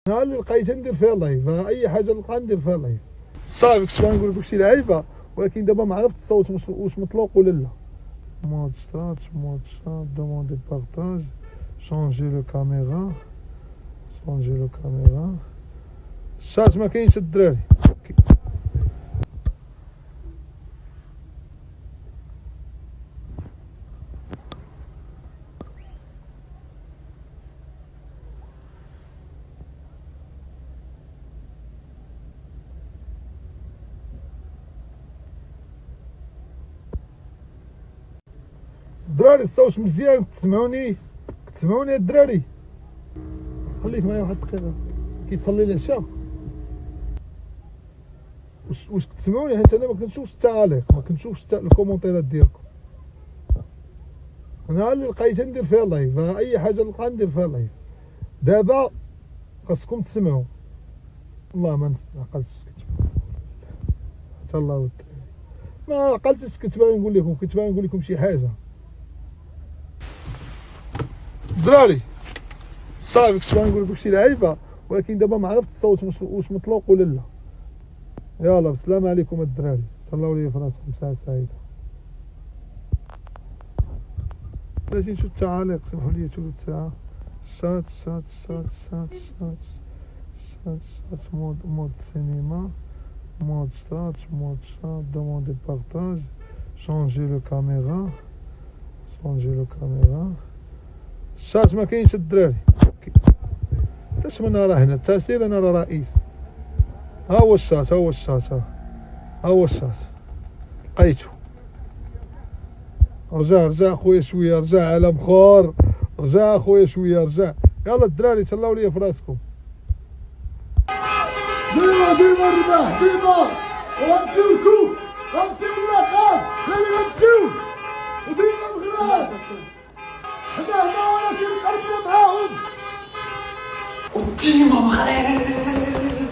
انا اللي لقيتها ندير فيها لايف، اي حاجه نلقى ندير فيها لايف صافي. كنت غنقول لك شي لعيبه، ولكن دابا ما عرفت الصوت واش مطلوق ولا لا. مود ستارت دوموندي بارطاج، شونجي لو كاميرا، الشات ما كاينش الدراري. الدراري الصوت مزيان، كتسمعوني الدراري؟ خليك معايا واحد الدقيقه، كيتصلي العشاء. واش كتسمعوني؟ حيت انا ما كنشوفش التعاليق، ما كنشوفش الكومونتيرات ديالكم. انا اللي لقيتها ندير فيها لايف، اي حاجه نلقى ندير فيها لايف. دابا خاصكم تسمعوا، والله ما عقلتش سكت، حتى الله ود ما عقلتش. كنت باغي نقول لكم شي حاجه الدراري صافي. كنت باغي نقول لكم شي لعيبه، ولكن دابا ما عرفت الصوت واش مطلوق ولا لا. يلا بالسلامه عليكم الدراري، تهلاو لي في راسكم، ساعه سعيده. باش نشوف التعاليق، سمحوا لي ثلث ساعه. شات مود سينما، مود ستارت دوموندي بارطاج، شونجي لو كاميرا، الشات ما كاينش الدراري. تسمى راه هنا التاثير، انا راه رئيس. ها هو الشات لقيتو. رجع خويا شويه، رجع على مخور، رجع خويا شويه، رجع. يلا الدراري تهلاو ليا في راسكم. ديما الرباح، ديما وغنديو الكوب، غنديو اللقب، غنديو وديما الغراس. حنا هنا ولكن قلبنا معاهم، وديما مغرب.